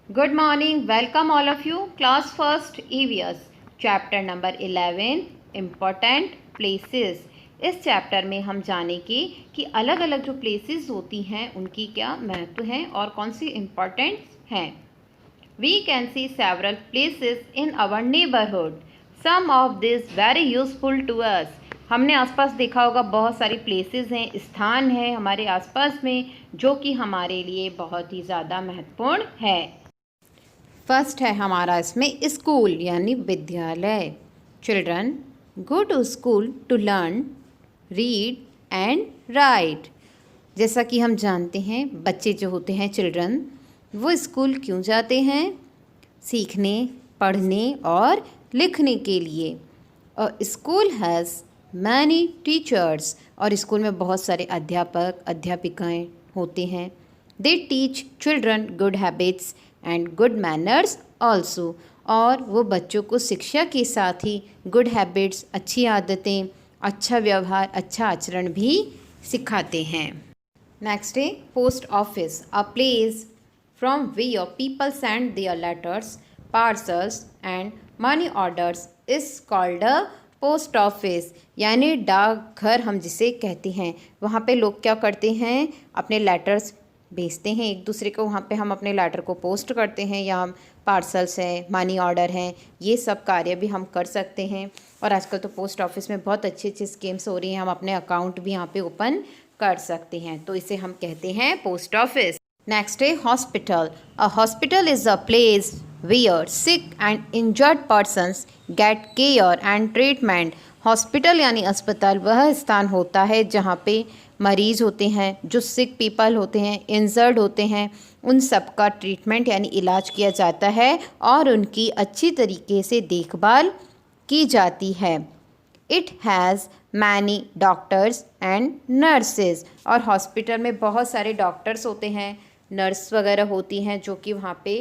Good morning. Welcome all of you. Class first EVS. Chapter number 11 Important Places. इस chapter में हम जानेंगे कि अलग अलग जो प्लेसेस होती हैं उनकी क्या महत्व है और कौन सी इम्पोर्टेंट हैं. We can see several places in our neighborhood. Some of these very useful to us. हमने आसपास देखा होगा बहुत सारी प्लेसेस हैं, स्थान है हमारे आसपास में जो कि हमारे लिए बहुत ही ज़्यादा महत्वपूर्ण है. फर्स्ट है हमारा इसमें स्कूल यानी विद्यालय. Children go to school to learn, read and write. जैसा कि हम जानते हैं बच्चे जो होते हैं चिल्ड्रन वो स्कूल क्यों जाते हैं? सीखने, पढ़ने और लिखने के लिए. और स्कूल हैज़ मैनी टीचर्स. और स्कूल में बहुत सारे अध्यापक अध्यापिकाएं होते हैं. They teach children good habits and good manners also. और वो बच्चों को शिक्षा के साथ ही गुड हैबिट्स, अच्छी आदतें, अच्छा व्यवहार, अच्छा आचरण भी सिखाते हैं. नेक्स्ट है post office. A place from where people send their letters, parcels and money orders is called a post office. यानी डाकघर हम जिसे कहते हैं. वहाँ पे लोग क्या करते हैं, अपने लेटर्स भेजते हैं एक दूसरे को. वहाँ पे हम अपने लेटर को पोस्ट करते हैं या हम पार्सल्स हैं, मनी ऑर्डर हैं, ये सब कार्य भी हम कर सकते हैं. और आजकल तो पोस्ट ऑफिस में बहुत अच्छी अच्छी स्कीम्स हो रही हैं. हम अपने अकाउंट भी यहाँ पे ओपन कर सकते हैं. तो इसे हम कहते हैं पोस्ट ऑफिस. नेक्स्ट है hospital. A hospital is a place where sick and injured persons get care and treatment. Hospital यानी अस्पताल वह स्थान होता है जहाँ पे मरीज़ होते हैं, जो सिक पीपल होते हैं, इंजर्ड होते हैं, उन सब का ट्रीटमेंट यानी इलाज किया जाता है और उनकी अच्छी तरीके से देखभाल की जाती है. It has many doctors and nurses. और हॉस्पिटल में बहुत सारे डॉक्टर्स होते हैं, नर्स वगैरह होती हैं जो कि वहाँ पे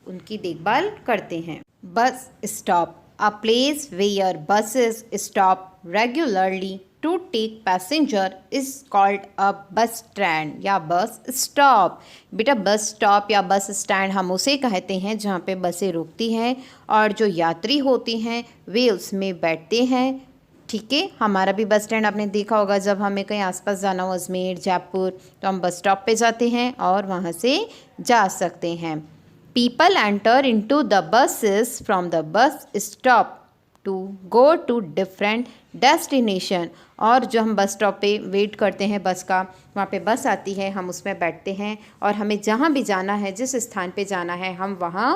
उनकी देखभाल करते हैं. Bus stop. A place where buses stop regularly to take passenger is called a bus stand या बस स्टॉप. बेटा बस स्टॉप या बस स्टैंड हम उसे कहते हैं जहाँ पे बसें रुकती हैं और जो यात्री होते हैं वे उसमें बैठते हैं. ठीक है, हमारा भी बस स्टैंड आपने देखा होगा. जब हमें कहीं आसपास जाना हो, अजमेर, जयपुर, तो हम बस स्टॉप पे जाते हैं और वहाँ से जा सकते हैं. People enter into the buses from the bus stop to go to different destination. और जो हम बस स्टॉप पे वेट करते हैं बस का, वहाँ पे बस आती है, हम उसमें बैठते हैं और हमें जहाँ भी जाना है, जिस स्थान पे जाना है, हम वहाँ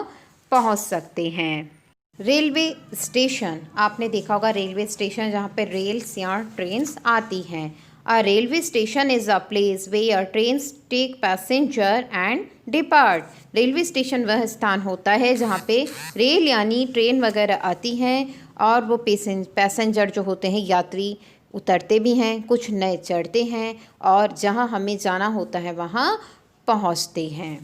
पहुँच सकते हैं. Railway station. आपने देखा होगा रेलवे स्टेशन जहाँ पे रेल्स या ट्रेन्स आती हैं. A railway station is a place where trains take passenger and depart. Railway station वह स्थान होता है जहाँ पे रेल यानी ट्रेन वगैरह आती हैं और वो पैसेंजर जो होते हैं यात्री उतरते भी हैं, कुछ नए चढ़ते हैं और जहाँ हमें जाना होता है वहाँ पहुँचते हैं.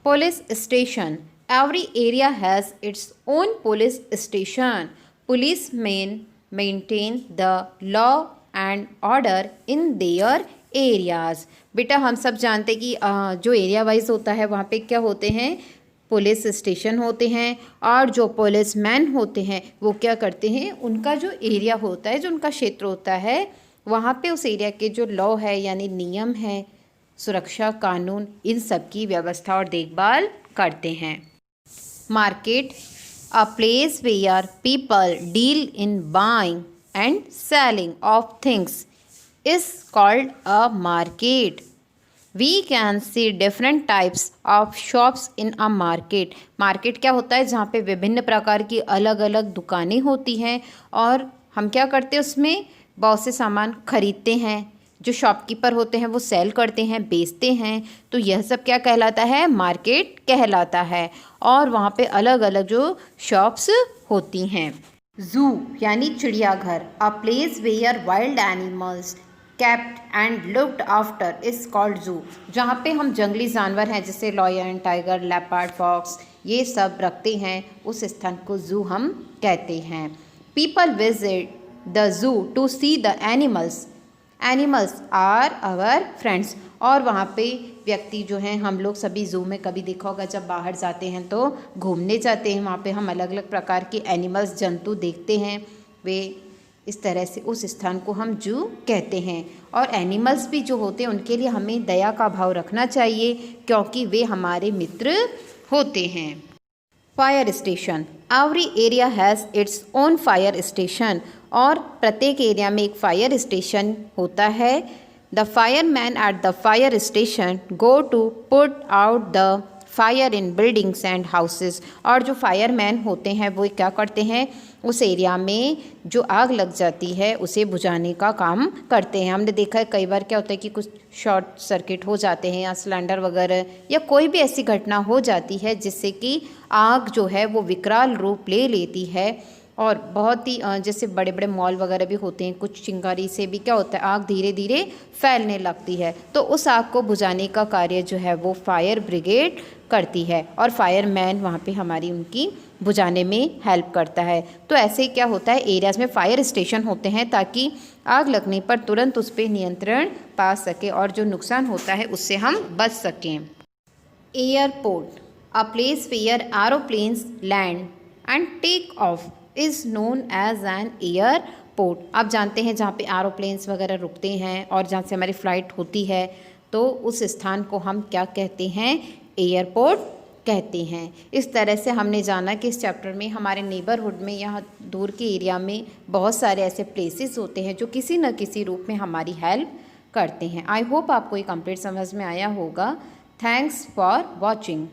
Police station. Every area has its own police station. Policemen maintain the law and order in their areas. बेटा हम सब जानते कि जो एरिया वाइज होता है वहाँ पे क्या होते हैं, पुलिस स्टेशन होते हैं. और जो पुलिसमैन होते हैं वो क्या करते हैं, उनका जो एरिया होता है, जो उनका क्षेत्र होता है, वहाँ पे उस एरिया के जो लॉ है यानी नियम है, सुरक्षा कानून, इन सब की व्यवस्था और देखभाल करते हैं. Market. A place where people deal in buying and selling of things is called a market. We can see different types of shops in a market. Market क्या होता है, जहाँ पे विभिन्न प्रकार की अलग अलग दुकानें होती हैं और हम क्या करते हैं, उसमें बहुत से सामान खरीदते हैं. जो शॉपकीपर होते हैं वो सेल करते हैं, बेचते हैं. तो यह सब क्या कहलाता है, मार्केट कहलाता है. और वहाँ पे अलग अलग जो शॉप्स होती हैं. जू यानी चिड़ियाघर. A place where wild animals kept and looked after is called zoo. जहाँ पे हम जंगली जानवर हैं जैसे लॉयन, टाइगर, लेपर्ड, फॉक्स, ये सब रखते हैं, उस स्थान को जू हम कहते हैं. People visit the zoo to see the animals. Animals are our friends. और वहाँ पे व्यक्ति जो हैं, हम लोग सभी ज़ू में कभी देखा होगा जब बाहर जाते हैं तो घूमने जाते हैं, वहाँ पे हम अलग अलग प्रकार के एनिमल्स, जंतु देखते हैं। वे इस तरह से उस स्थान को हम जू कहते हैं। और एनिमल्स भी जो होते हैं उनके लिए हमें दया का भाव रखना चाहिए, क्योंकि वे हमारे मित्र होते हैं। Fire station, every area has its own fire station, और प्रत्येक एरिया में एक फायर स्टेशन होता है। The fireman at the fire station go to put out the fire in buildings and houses, और जो फायरमैन होते हैं वो क्या करते हैं, उस एरिया में जो आग लग जाती है उसे बुझाने का काम करते हैं। हमने देखा है कई बार क्या होता है कि कुछ शॉर्ट सर्किट हो जाते हैं या सिलेंडर वगैरह या कोई भी ऐसी घटना हो जाती है जिससे कि आग जो है वो विकराल रूप ले लेती है। और बहुत ही जैसे बड़े बड़े मॉल वगैरह भी होते हैं, कुछ चिंगारी से भी क्या होता है, आग धीरे धीरे फैलने लगती है। तो उस आग को बुझाने का कार्य जो है वो फायर ब्रिगेड करती है, और फायरमैन वहाँ पे हमारी उनकी बुझाने में हेल्प करता है। तो ऐसे क्या होता है, एरियाज़ में फायर स्टेशन होते हैं ताकि आग लगने पर तुरंत उस पर नियंत्रण पा सके और जो नुकसान होता है उससे हम बच सकें। Airport, a place where aeroplanes land and take off is known as an airport. आप जानते हैं जहाँ पे एरोप्लेन्स वगैरह रुकते हैं और जहाँ से हमारी फ़्लाइट होती है, तो उस स्थान को हम क्या कहते हैं, एयरपोर्ट कहते हैं। इस तरह से हमने जाना कि इस चैप्टर में हमारे नेबरहुड में या दूर के एरिया में बहुत सारे ऐसे प्लेसेस होते हैं जो किसी न किसी रूप में हमारी हेल्प करते हैं। आई होप आपको ये कंप्लीट समझ में आया होगा। Thanks for watching.